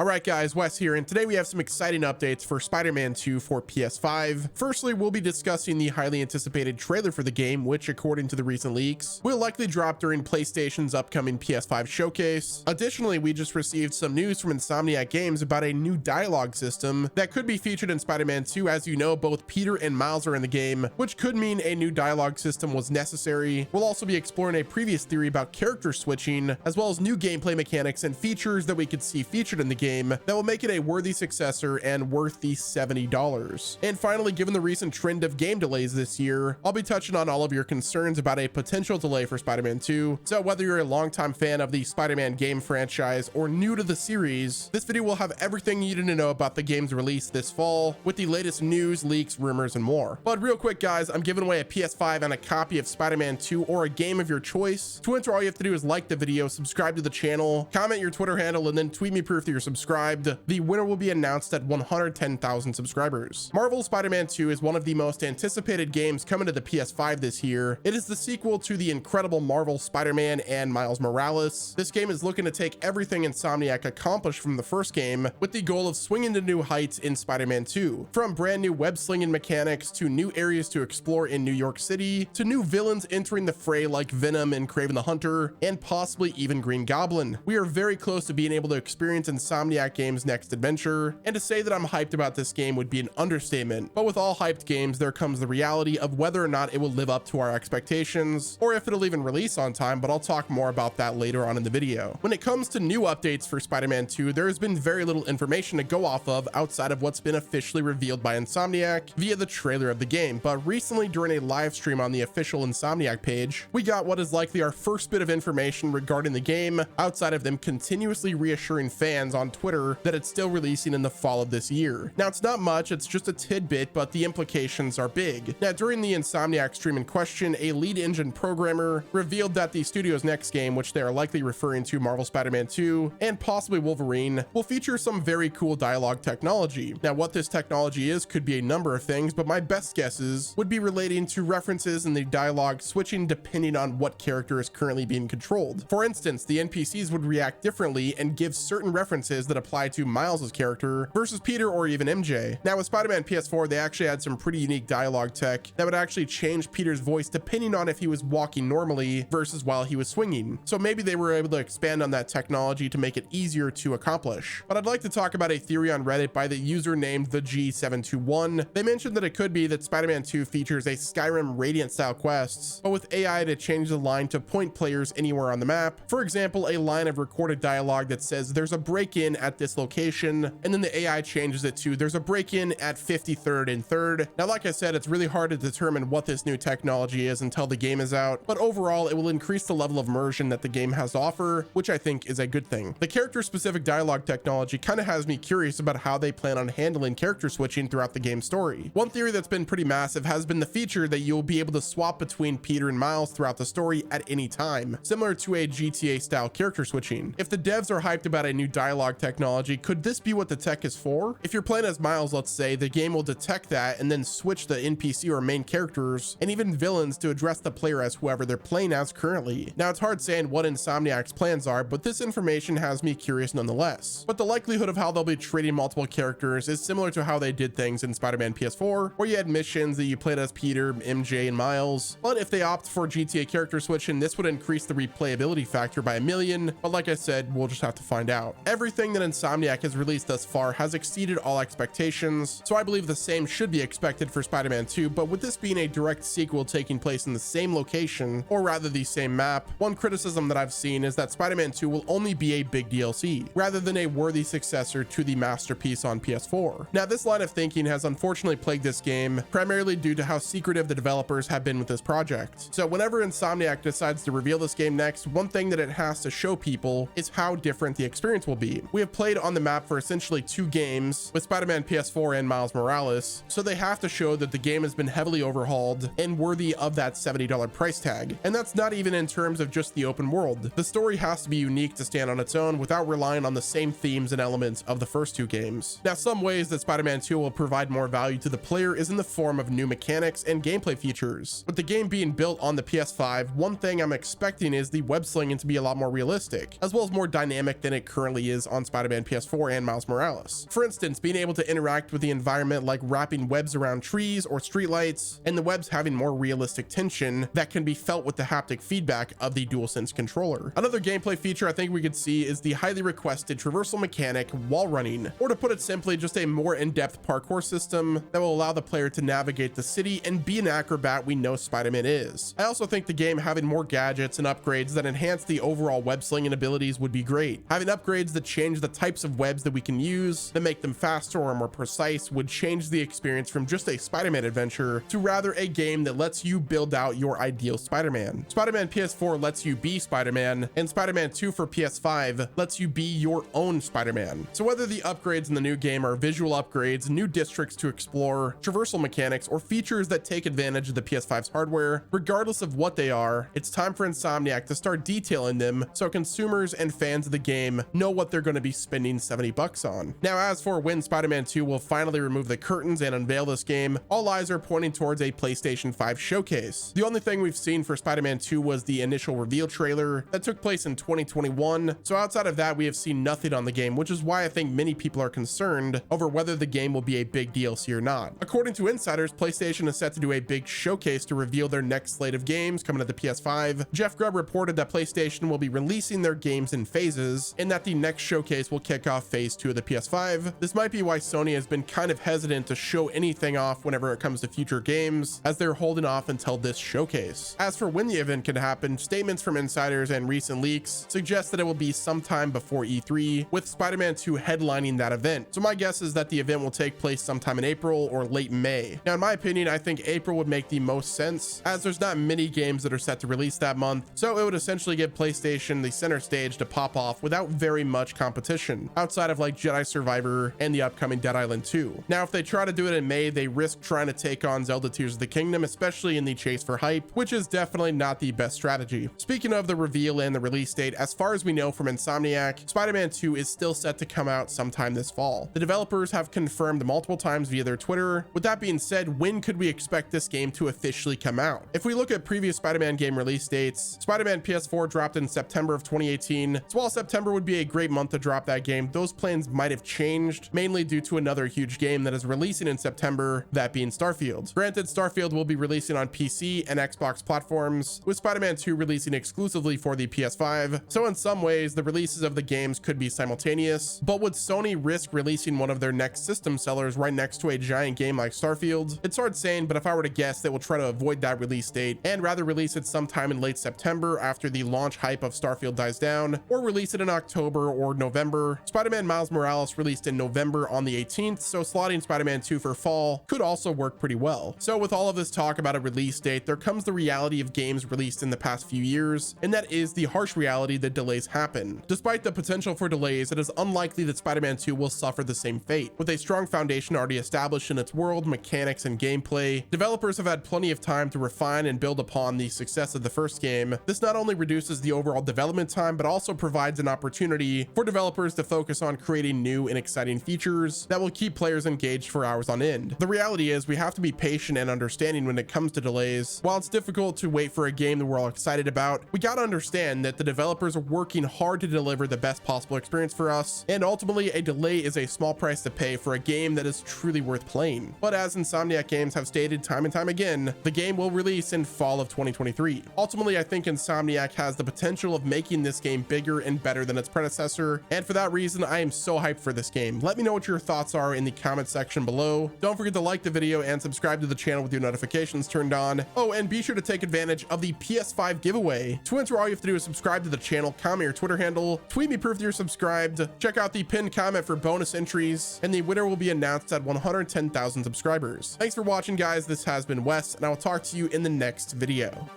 Alright guys, Wes here, and today we have some exciting updates for Spider-Man 2 for PS5. Firstly, we'll be discussing the highly anticipated trailer for the game, which according to the recent leaks, will likely drop during PlayStation's upcoming PS5 showcase. Additionally, we just received some news from Insomniac Games about a new dialogue system that could be featured in Spider-Man 2. As you know, both Peter and Miles are in the game, which could mean a new dialogue system was necessary. We'll also be exploring a previous theory about character switching, as well as new gameplay mechanics and features that we could see featured in the game that will make it a worthy successor and worth the $70. And finally, given the recent trend of game delays this year, I'll be touching on all of your concerns about a potential delay for Spider-Man 2. So whether you're a longtime fan of the Spider-Man game franchise or new to the series, this video will have everything you need to know about the game's release this fall, with the latest news, leaks, rumors, and more. But real quick guys, I'm giving away a PS5 and a copy of Spider-Man 2 or a game of your choice. To enter, all you have to do is like the video, subscribe to the channel, comment your Twitter handle, and then tweet me proof that you're subscribed. The winner will be announced at 110,000 subscribers. Marvel's Spider-Man 2 is one of the most anticipated games coming to the PS5 this year. It is the sequel to the incredible Marvel Spider-Man and Miles Morales. This game is looking to take everything Insomniac accomplished from the first game with the goal of swinging to new heights in Spider-Man 2. From brand new web-slinging mechanics to new areas to explore in New York City to new villains entering the fray like Venom and Kraven the Hunter and possibly even Green Goblin. We are very close to being able to experience Insomniac Games' next adventure, and to say that I'm hyped about this game would be an understatement. But with all hyped games, there comes the reality of whether or not it will live up to our expectations, or if it'll even release on time, but I'll talk more about that later on in the video. When it comes to new updates for Spider-Man 2, there has been very little information to go off of outside of what's been officially revealed by Insomniac via the trailer of the game. But recently, during a live stream on the official Insomniac page, we got what is likely our first bit of information regarding the game, outside of them continuously reassuring fans on Twitter that it's still releasing in the fall of this year. Now, it's not much, it's just a tidbit, but the implications are big. Now, during the Insomniac stream in question, a lead engine programmer revealed that the studio's next game, which they are likely referring to Marvel Spider-Man 2 and possibly Wolverine, will feature some very cool dialogue technology. Now, what this technology is could be a number of things, but my best guesses would be relating to references in the dialogue switching depending on what character is currently being controlled. For instance, the NPCs would react differently and give certain references that apply to Miles's character versus Peter or even MJ. Now with Spider-Man PS4, they actually had some pretty unique dialogue tech that would actually change Peter's voice depending on if he was walking normally versus while he was swinging. So maybe they were able to expand on that technology to make it easier to accomplish. But I'd like to talk about a theory on Reddit by the user named the G721. They mentioned that it could be that Spider-Man 2 features a Skyrim Radiant style quests, but with AI to change the line to point players anywhere on the map. For example, a line of recorded dialogue that says there's a break-in at this location, and then the AI changes it to there's a break-in at 53rd and 3rd. Now, like I said, it's really hard to determine what this new technology is until the game is out, but overall it will increase the level of immersion that the game has to offer, which I think is a good thing. The character-specific dialogue technology kind of has me curious about how they plan on handling character switching throughout the game's story. One theory that's been pretty massive has been the feature that you'll be able to swap between Peter and Miles throughout the story at any time, similar to a GTA style character switching. If the devs are hyped about a new dialogue technology, could this be what the tech is for? If you're playing as Miles, let's say, the game will detect that and then switch the NPC or main characters and even villains to address the player as whoever they're playing as currently. Now, it's hard saying what Insomniac's plans are, but this information has me curious nonetheless. But the likelihood of how they'll be treating multiple characters is similar to how they did things in Spider-Man PS4, where you had missions that you played as Peter, MJ, and Miles. But if they opt for GTA character switching, this would increase the replayability factor by 1,000,000. But like I said, we'll just have to find out. Everything that Insomniac has released thus far has exceeded all expectations, so I believe the same should be expected for Spider-Man 2, but with this being a direct sequel taking place in the same location, or rather the same map, one criticism that I've seen is that Spider-Man 2 will only be a big DLC, rather than a worthy successor to the masterpiece on PS4. Now, this line of thinking has unfortunately plagued this game, primarily due to how secretive the developers have been with this project. So whenever Insomniac decides to reveal this game next, one thing that it has to show people is how different the experience will be. We have played on the map for essentially 2 games with Spider-Man PS4 and Miles Morales, so they have to show that the game has been heavily overhauled and worthy of that $70 price tag. And that's not even in terms of just the open world. The story has to be unique to stand on its own without relying on the same themes and elements of the first 2 games. Now, some ways that Spider-Man 2 will provide more value to the player is in the form of new mechanics and gameplay features. With the game being built on the PS5, one thing I'm expecting is the web slinging to be a lot more realistic, as well as more dynamic than it currently is on Spider-Man PS4 and Miles Morales. For instance, being able to interact with the environment like wrapping webs around trees or streetlights, and the webs having more realistic tension that can be felt with the haptic feedback of the DualSense controller. Another gameplay feature I think we could see is the highly requested traversal mechanic, wall running, or to put it simply, just a more in-depth parkour system that will allow the player to navigate the city and be an acrobat we know Spider-Man is. I also think the game having more gadgets and upgrades that enhance the overall web slinging abilities would be great. Having upgrades that change the types of webs that we can use, that make them faster or more precise, would change the experience from just a Spider-Man adventure to rather a game that lets you build out your ideal Spider-Man. Spider-Man PS4 lets you be Spider-Man, and Spider-Man 2 for PS5 lets you be your own Spider-Man. So whether the upgrades in the new game are visual upgrades, new districts to explore, traversal mechanics, or features that take advantage of the PS5's hardware, regardless of what they are, it's time for Insomniac to start detailing them so consumers and fans of the game know what they're going to be spending $70 on. Now, as for when Spider-Man 2 will finally remove the curtains and unveil this game, all eyes are pointing towards a PlayStation 5 showcase. The only thing we've seen for Spider-Man 2 was the initial reveal trailer that took place in 2021, so outside of that we have seen nothing on the game, which is why I think many people are concerned over whether the game will be a big DLC or not. According to insiders, PlayStation is set to do a big showcase to reveal their next slate of games coming to the PS5. Jeff Grubb reported that PlayStation will be releasing their games in phases, and that the next showcase will kick off phase 2 of the PS5. This might be why Sony has been kind of hesitant to show anything off whenever it comes to future games, as they're holding off until this showcase. As for when the event can happen, statements from insiders and recent leaks suggest that it will be sometime before E3, with Spider-Man 2 headlining that event. So my guess is that the event will take place sometime in April or late May. Now, in my opinion, I think April would make the most sense, as there's not many games that are set to release that month, so it would essentially give PlayStation the center stage to pop off without very much competition, outside of like Jedi Survivor and the upcoming Dead Island 2. Now, if they try to do it in May, they risk trying to take on Zelda Tears of the Kingdom, especially in the chase for hype, which is definitely not the best strategy. Speaking of the reveal and the release date, as far as we know from Insomniac, Spider-Man 2 is still set to come out sometime this fall. The developers have confirmed multiple times via their Twitter. With that being said, when could we expect this game to officially come out? If we look at previous Spider-Man game release dates, Spider-Man PS4 dropped in September of 2018. So while September would be a great month to drop that game, those plans might have changed, mainly due to another huge game that is releasing in September, that being Starfield. Granted, Starfield will be releasing on PC and Xbox platforms, with Spider-Man 2 releasing exclusively for the PS5. So in some ways, the releases of the games could be simultaneous, but would Sony risk releasing one of their next system sellers right next to a giant game like Starfield? It's hard saying, but if I were to guess, they will try to avoid that release date and rather release it sometime in late September after the launch hype of Starfield dies down, or release it in October or November. Spider-Man Miles Morales released in November on the 18th, so slotting Spider-Man 2 for fall could also work pretty well. So with all of this talk about a release date, there comes the reality of games released in the past few years, and that is the harsh reality that delays happen. Despite the potential for delays, it is unlikely that Spider-Man 2 will suffer the same fate. With a strong foundation already established in its world, mechanics, and gameplay, developers have had plenty of time to refine and build upon the success of the first game. This not only reduces the overall development time, but also provides an opportunity for developers to focus on creating new and exciting features that will keep players engaged for hours on end. The reality is we have to be patient and understanding when it comes to delays. While it's difficult to wait for a game that we're all excited about, we gotta understand that the developers are working hard to deliver the best possible experience for us, and ultimately a delay is a small price to pay for a game that is truly worth playing. But as Insomniac Games have stated time and time again, the game will release in fall of 2023. Ultimately, I think Insomniac has the potential of making this game bigger and better than its predecessor, and for that reason, I am so hyped for this game. Let me know what your thoughts are in the comment section below. Don't forget to like the video and subscribe to the channel with your notifications turned on. Oh, and be sure to take advantage of the PS5 giveaway. To enter, all you have to do is subscribe to the channel, comment your Twitter handle, tweet me proof that you're subscribed, check out the pinned comment for bonus entries, and the winner will be announced at 110,000 subscribers. Thanks for watching, guys. This has been Wes, and I will talk to you in the next video.